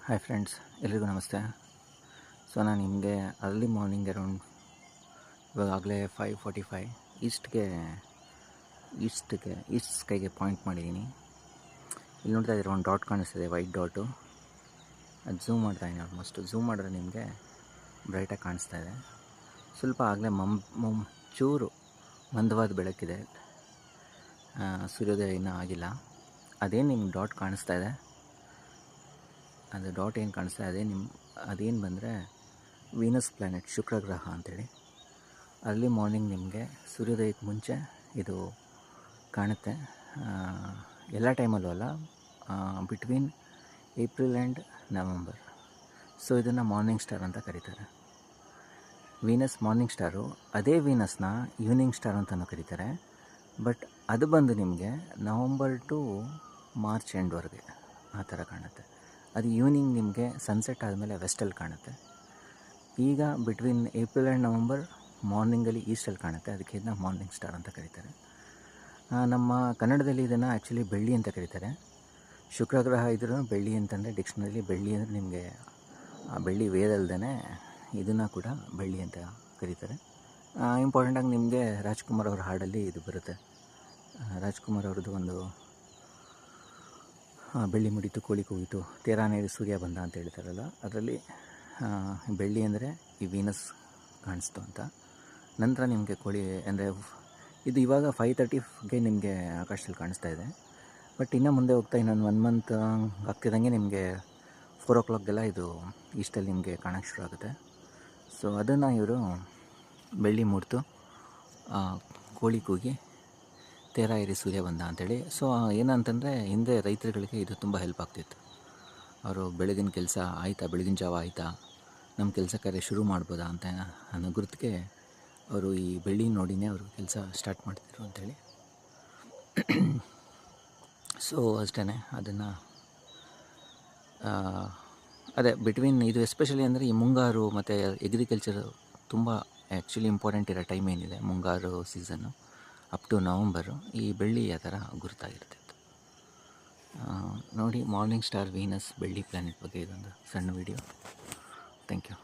Hi friends, ಎಲ್ರಿಗೂ ನಮಸ್ತೆ. So ನಾನು ನಿಮಗೆ ಅರ್ಲಿ ಮಾರ್ನಿಂಗ್ ಅರೌಂಡ್ ಇವಾಗಲೇ 5:45 ಈಸ್ಟ್ ಸ್ಕೈಗೆ ಪಾಯಿಂಟ್ ಮಾಡಿದ್ದೀನಿ. ಇಲ್ಲಿ ನೋಡ್ತಾ ಇದ್ದೀರ ಒಂದು ಡಾಟ್ ಕಾಣಿಸ್ತಿದೆ, ವೈಟ್ ಡಾಟು. ಅದು ಝೂಮ್ ಮಾಡ್ತಾಯಿದ್ದೀನಿ. ಆಲ್ಮೋಸ್ಟ್ ಝೂಮ್ ಮಾಡಿದ್ರೆ ನಿಮಗೆ ಬ್ರೈಟಾಗಿ ಕಾಣಿಸ್ತಾ ಇದೆ. ಸ್ವಲ್ಪ ಆಗಲೇ ಚೂರು ಮಂದವಾದ ಬೆಳಕಿದೆ, ಸೂರ್ಯೋದಯ ಇನ್ನೂ ಆಗಿಲ್ಲ. ಅದೇನು ನಿಮ್ಗೆ ಡಾಟ್ ಕಾಣಿಸ್ತಾ ಇದೆ, ಅದು ಡಾಟ್ ಏನು ಕಾಣಿಸ್ತಾ ಇದೆ ಅದೇನು ಬಂದರೆ ವೀನಸ್ ಪ್ಲ್ಯಾನೆಟ್, ಶುಕ್ರ ಗ್ರಹ ಅಂಥೇಳಿ. ಅರ್ಲಿ ಮಾರ್ನಿಂಗ್ ನಿಮಗೆ ಸೂರ್ಯೋದಯಕ್ಕೆ ಮುಂಚೆ ಇದು ಕಾಣುತ್ತೆ. ಎಲ್ಲ ಟೈಮಲ್ಲೂ ಅಲ್ಲ, between April and November. So ಇದನ್ನು ಮಾರ್ನಿಂಗ್ ಸ್ಟಾರ್ ಅಂತ ಕರೀತಾರೆ. Venus morning star. ಅದೇ ವೀನಸ್ನ ಈವ್ನಿಂಗ್ ಸ್ಟಾರ್ ಅಂತಲೂ ಕರೀತಾರೆ. ಬಟ್ ಅದು ಬಂದು ನಿಮಗೆ ನವಂಬರ್ ಟು ಮಾರ್ಚ್ ಎಂಡ್ವರೆಗೆ ಆ ಥರ ಕಾಣುತ್ತೆ. ಅದು ಈವ್ನಿಂಗ್ ನಿಮಗೆ ಸನ್ಸೆಟ್ ಆದಮೇಲೆ ವೆಸ್ಟಲ್ಲಿ ಕಾಣುತ್ತೆ. ಈಗ ಬಿಟ್ವೀನ್ ಏಪ್ರಿಲ್ ಆ್ಯಂಡ್ ನವಂಬರ್ ಮಾರ್ನಿಂಗಲ್ಲಿ ಈಸ್ಟಲ್ಲಿ ಕಾಣುತ್ತೆ. ಅದಕ್ಕೆ ಇದನ್ನ ಮಾರ್ನಿಂಗ್ ಸ್ಟಾರ್ ಅಂತ ಕರೀತಾರೆ. ನಮ್ಮ ಕನ್ನಡದಲ್ಲಿ ಇದನ್ನು ಆ್ಯಕ್ಚುಲಿ ಬೆಳ್ಳಿ ಅಂತ ಕರೀತಾರೆ. ಶುಕ್ರ ಗ್ರಹ ಇದ್ರೂ ಬೆಳ್ಳಿ ಅಂತಂದರೆ ಡಿಕ್ಷನರಿಲಿ ಬೆಳ್ಳಿ ಅಂದರೆ ನಿಮಗೆ ಬೆಳ್ಳಿ ವೇರಲ್ದೇ ಇದನ್ನು ಕೂಡ ಬೆಳ್ಳಿ ಅಂತ ಕರೀತಾರೆ. ಇಂಪಾರ್ಟೆಂಟಾಗಿ ನಿಮಗೆ ರಾಜ್ಕುಮಾರ್ ಅವ್ರ ಹಾಡಲ್ಲಿ ಇದು ಬರುತ್ತೆ. ರಾಜ್ಕುಮಾರ್ ಅವ್ರದ್ದು ಒಂದು ಬೆಳ್ಳಿ ಮುಡಿತು ಕೋಳಿ ಕೂಗಿತು ತೇರಾನೇರಿ ಸೂರ್ಯ ಬಂದ ಅಂತ ಹೇಳ್ತಾರಲ್ಲ, ಅದರಲ್ಲಿ ಬೆಳ್ಳಿ ಅಂದರೆ ಈ ವೀನಸ್ ಕಾಣಿಸ್ತು ಅಂತ. ನಂತರ ನಿಮಗೆ ಕೋಳಿ ಅಂದರೆ ಇದು ಇವಾಗ 5:30ಗೆ ನಿಮಗೆ ಆಕಾಶದಲ್ಲಿ ಕಾಣಿಸ್ತಾ ಇದೆ. ಬಟ್ ಇನ್ನೂ ಮುಂದೆ ಹೋಗ್ತಾ ಇನ್ನೊಂದು 1 ಮಂತ್ ಆಗ್ತಿದ್ದಂಗೆ ನಿಮಗೆ 4 o'clockಗೆಲ್ಲ ಇದು ಈಸ್ಟಲ್ಲಿ ನಿಮಗೆ ಕಾಣೋಕ್ಕೆ ಶುರು ಆಗುತ್ತೆ. ಸೊ ಅದನ್ನು ಇವರು ಬೆಳ್ಳಿ ಮೂಡ್ತು ಕೋಳಿ ಕೂಗಿ ತೇರ ಏರಿ ಸೂರ್ಯ ಬಂದ ಅಂಥೇಳಿ. ಸೊ ಏನಂತಂದರೆ ಹಿಂದೆ ರೈತರುಗಳಿಗೆ ಇದು ತುಂಬ ಹೆಲ್ಪ್ ಆಗ್ತಿತ್ತು. ಅವರು ಬೆಳಗಿನ ಕೆಲಸ ಆಯಿತಾ, ಬೆಳಗಿನ ಜಾವ ಆಯಿತಾ, ನಮ್ಮ ಕೆಲಸ ಕಾರ್ಯ ಶುರು ಮಾಡ್ಬೋದಾ ಅಂತ ಅನ್ನೋ ಗುರುತಿಗೆ ಅವರು ಈ ಬೆಳ್ಳಿ ನೋಡಿನೇ ಅವರು ಕೆಲಸ ಸ್ಟಾರ್ಟ್ ಮಾಡ್ತಿದ್ರು ಅಂಥೇಳಿ. ಸೊ ಅಷ್ಟೇ, ಅದನ್ನು ಅದೇ ಬಿಟ್ವೀನ್ ಇದು ಎಸ್ಪೆಷಲಿ ಅಂದರೆ ಈ ಮುಂಗಾರು ಮತ್ತು ಎಗ್ರಿಕಲ್ಚರ್ ತುಂಬ ಆ್ಯಕ್ಚುಲಿ ಇಂಪಾರ್ಟೆಂಟ್ ಇರೋ ಟೈಮ್ ಏನಿದೆ ಮುಂಗಾರು ಸೀಸನ್ನು ಅಪ್ ಟು ನವಂಬರು, ಈ ಬೆಳ್ಳಿ ಆ ಥರ ಗುರುತಾಗಿರ್ತಿತ್ತು. ನೋಡಿ, ಮಾರ್ನಿಂಗ್ ಸ್ಟಾರ್, ವೀನಸ್, ಬೆಳ್ಳಿ ಪ್ಲ್ಯಾನೆಟ್ ಬಗ್ಗೆ ಇದೊಂದು ಸಣ್ಣ ವಿಡಿಯೋ. Thank you.